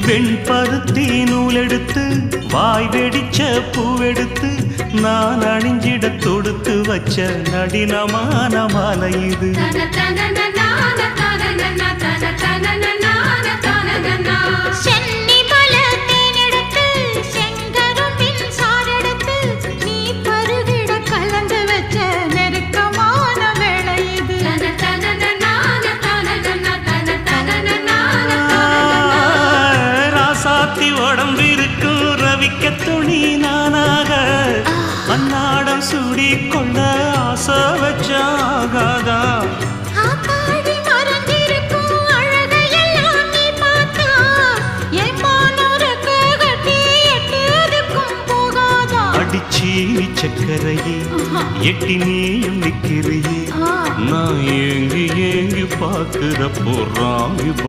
வெண்பருத்தி நூலெடுத்து வாய் வெடிச்ச பூவெடுத்து நான் அணிஞ்சிட தொடுத்து வச்ச நடினமான மாலை இது. உடம்பிருக்கும் ரவிக்க துணி நானாக அன்னாடம் சூடி கொண்ட ஆசை வச்சாகாதா. அடிச்சி சக்கரையே எட்டி நீயும் நிக்கிறையே நான் ஏங்கி ஏங்கி பார்க்கிற போறாங்க.